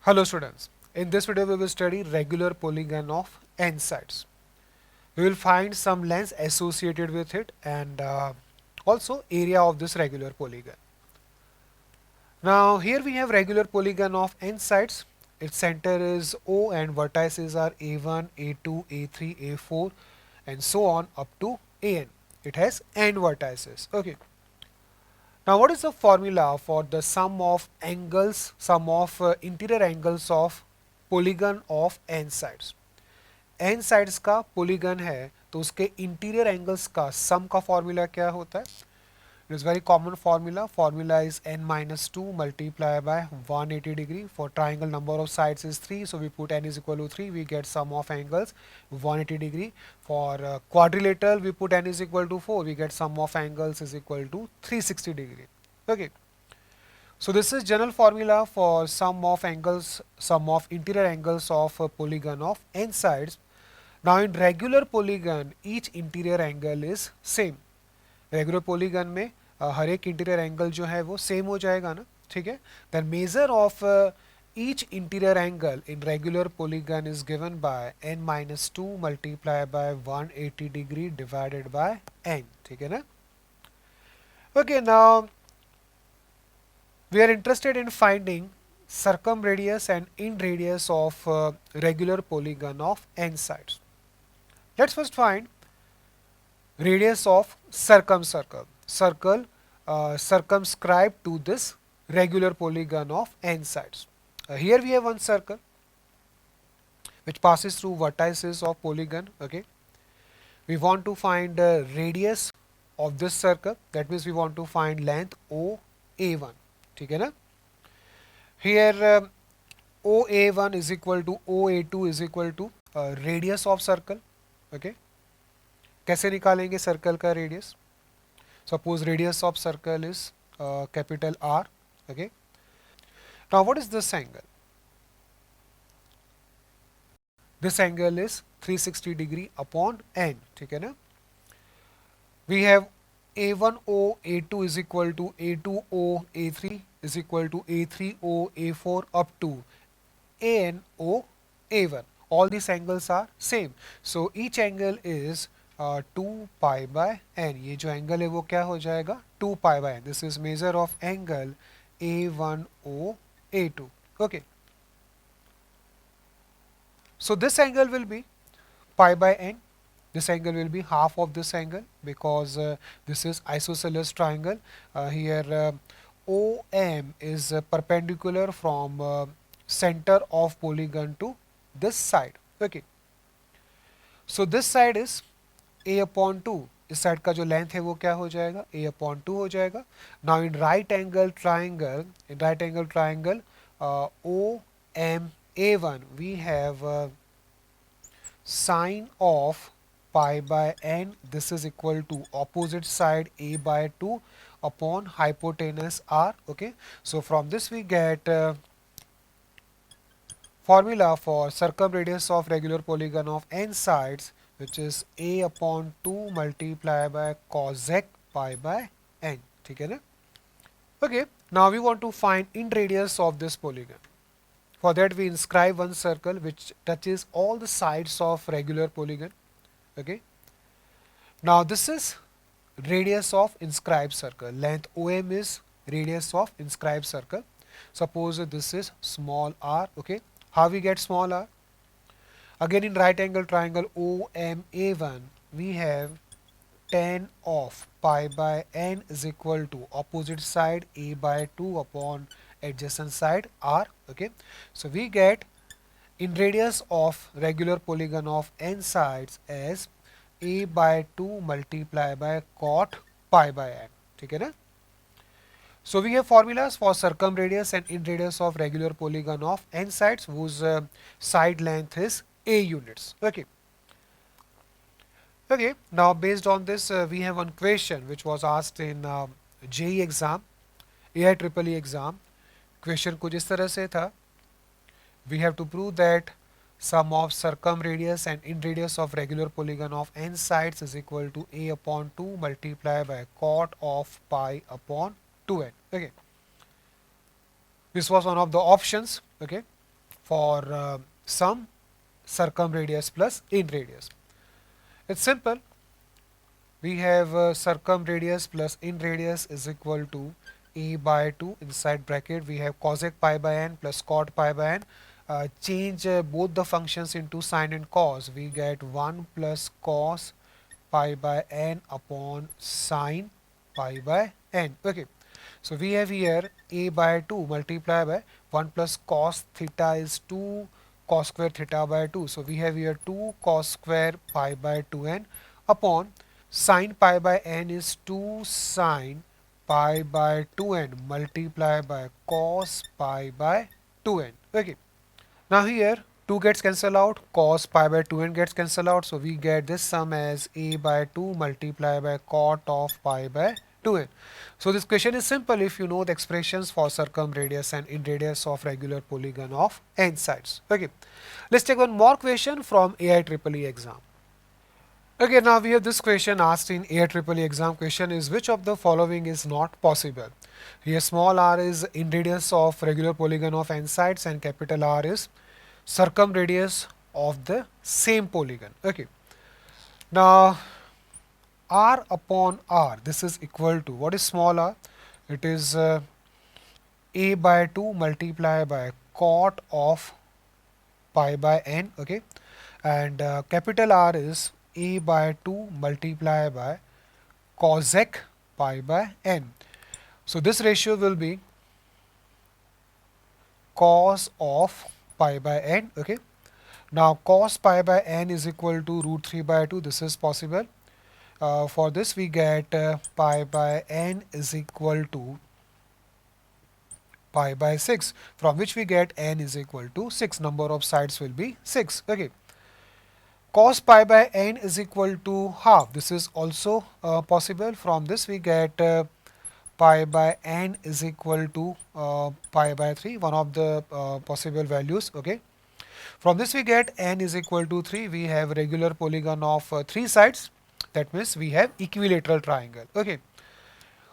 Hello students, in this video we will study regular polygon of n sides. We will find some lengths associated with it and also area of this regular polygon. Now here we have regular polygon of n sides. Its center is O and vertices are A1, A2, A3, A4 and so on up to An. It has n vertices. Okay. Now what is the formula for the sum of angles, sum of interior angles of polygon of n sides? n sides का polygon है तो उसके interior angles का sum का formula क्या होता है? It is very common formula. Formula is n minus 2 multiplied by 180 degree. For triangle number of sides is 3. So we put n is equal to 3. We get sum of angles 180 degree. For quadrilateral we put n is equal to 4. We get sum of angles is equal to 360 degree. Okay. So this is general formula for sum of angles, sum of interior angles of a polygon of n sides. Now in regular polygon each interior angle is same. Regular polygon में हर एक interior angle जो है वो same हो जाएगा ना, ठीक है. Then measure of each interior angle in regular polygon is given by n minus 2 multiply by 180 degree divided by n, ठीक है ना. Okay, now we are interested in finding circumradius and inradius of regular polygon of n sides. Let's first find radius of circumcircle, circumscribed to this regular polygon of n sides. Here we have one circle which passes through vertices of polygon. Okay, we want to find radius of this circle, that means we want to find length OA1, ठीक है ना. Here OA1 is equal to OA2 is equal to radius of circle. Okay, कैसे निकालेंगे circle का radius? Suppose radius of circle is capital R. Okay, now what is this angle? This angle is 360 degree upon n, ठीक है ना. We have A1O A2 is equal to A2O A3 is equal to A3O A4 up to ANO A1. All these angles are same, so each angle is 2 pi by n. ये जो angle है वो क्या हो जाएगा? 2 pi by n. This is measure of angle A1O A2. Okay, so this angle will be pi by n. This angle will be half of this angle because this is isosceles triangle. Here OM is perpendicular from center of polygon to this side. Okay, so this side is a upon 2. इस side का जो length है वो क्या हो जाएगा? a upon 2 हो जाएगा. Now in right angle triangle OMA1 we have sine of pi by n. This is equal to opposite side a by 2 upon hypotenuse r. Okay, so from this we get formula for circumradius of regular polygon of n sides, which is a upon 2 multiplied by cosec pi by n, ठीक है ना. Okay, now we want to find inradius of this polygon. For that we inscribe one circle which touches all the sides of regular polygon. Okay, now this is radius of inscribed circle. Length OM is radius of inscribed circle. Suppose this is small r. Okay, how we get small r? Again in right angle triangle OMA1 we have tan of pi by n is equal to opposite side a by 2 upon adjacent side r. Okay, so we get in radius of regular polygon of n sides as a by 2 multiplied by cot pi by n, ठीक है ना. So we have formulas for circumradius and inradius of regular polygon of n sides whose side length is a units. Okay. Okay, now based on this we have one question which was asked in JEE exam, AIEEE exam. Question कुछ इस तरह से था. We have to prove that sum of circumradius and inradius of regular polygon of n sides is equal to a upon 2 multiplied by cot of pi upon 2n. Okay, this was one of the options. Okay, for some circumradius plus in radius. It's simple. We have circumradius plus in radius is equal to a by 2 inside bracket. We have cosec pi by n plus cot pi by n. Change both the functions into sine and cos. We get 1 plus cos pi by n upon sine pi by n. Okay. So we have here a by 2 multiplied by 1 plus cos theta is 2 cos square theta by 2. So we have here 2 cos square pi by 2n upon sine pi by n is 2 sine pi by 2n multiplied by cos pi by 2n. Okay. Now here 2 gets cancelled out, cos pi by 2n gets cancelled out. So we get this sum as a by 2 multiplied by cot of pi by 2n. So this question is simple if you know the expressions for circumradius and in radius of regular polygon of n sides. Okay. Let's take one more question from AIEEE exam. Okay, now we have this question asked in AIEEE exam. Question is which of the following is not possible? Here small r is in radius of regular polygon of n sides and capital R is circumradius of the same polygon. Okay. Now r upon r, this is equal to, what is small r? It is a by 2 multiplied by cot of pi by n. Okay. And capital R is a by 2 multiplied by cosec pi by n. So this ratio will be cos of pi by n. Okay. Now cos pi by n is equal to root 3 by 2. This is possible. For this we get pi by n is equal to pi by 6, from which we get n is equal to 6. Number of sides will be 6. Okay. Cos pi by n is equal to half. This is also possible. From this we get pi by n is equal to pi by 3, one of the possible values. Okay. From this we get n is equal to 3. We have regular polygon of 3 sides. That means we have equilateral triangle. Okay.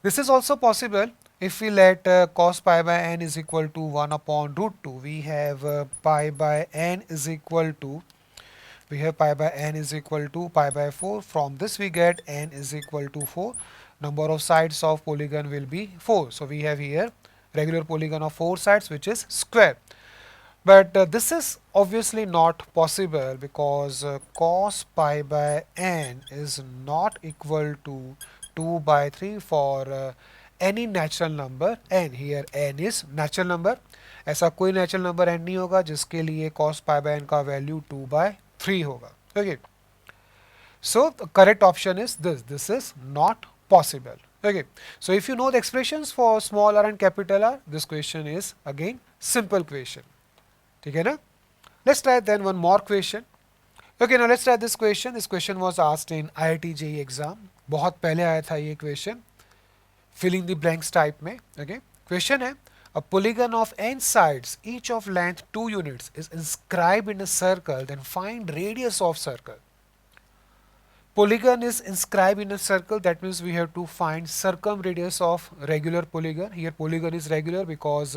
This is also possible if we let cos pi by n is equal to 1 upon root 2. We have pi by n is equal to pi by 4. From this we get n is equal to 4. Number of sides of polygon will be 4. So we have here regular polygon of 4 sides, which is square. But this is obviously not possible because cos pi by n is not equal to 2 by 3 for any natural number n. Here n is natural number. ऐसा कोई natural number n नहीं होगा जिसके लिए cos pi by n का value 2 by 3 होगा. Okay. So the correct option is this. This is not possible. Okay. So if you know the expressions for small r and capital R, this question is again simple question. ठीक है ना? Let's try then one more question. Okay, now let's try this question. This question was asked in IIT JEE exam. बहुत पहले आया था ये question. Filling the blanks type में. Okay. Question है, a polygon of n sides, each of length 2 units, is inscribed in a circle. Then find radius of circle. Polygon is inscribed in a circle. That means we have to find circumradius of regular polygon. Here polygon is regular because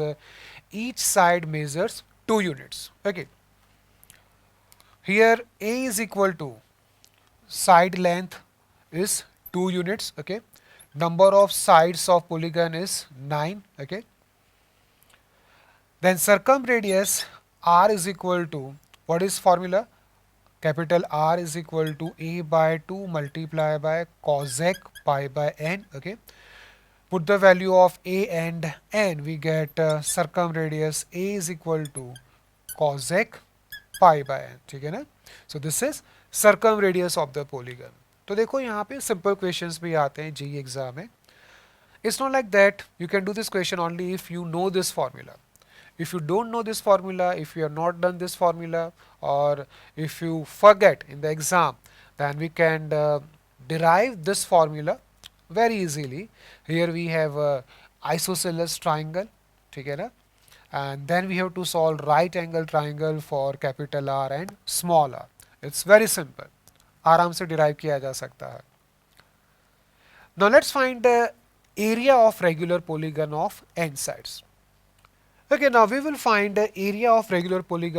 each side measures 2 units. Okay. Here A is equal to side length is 2 units. Okay. Number of sides of polygon is 9. Okay. Then circumradius R is equal to, what is formula? Capital R is equal to a by 2 multiplied by cosec pi by n. Okay. Put the value of a and n. We get circumradius A is equal to cosec pi by n. ठीक है ना? So this is circumradius of the polygon. तो देखो यहाँ पे simple questions भी आते हैं JEE exam में. It's not like that. You can do this question only if you know this formula. If you don't know this formula, if you have not done this formula, or if you forget in the exam, then we can derive this formula very easily. Here we have a isosceles triangle, ठीक है ना? And then we have to solve right angle triangle for capital R and small r. It's very simple. आराम से derive किया जा सकता है. Now let's find the area of regular polygon of n sides. Okay, now we will find the area of regular polygon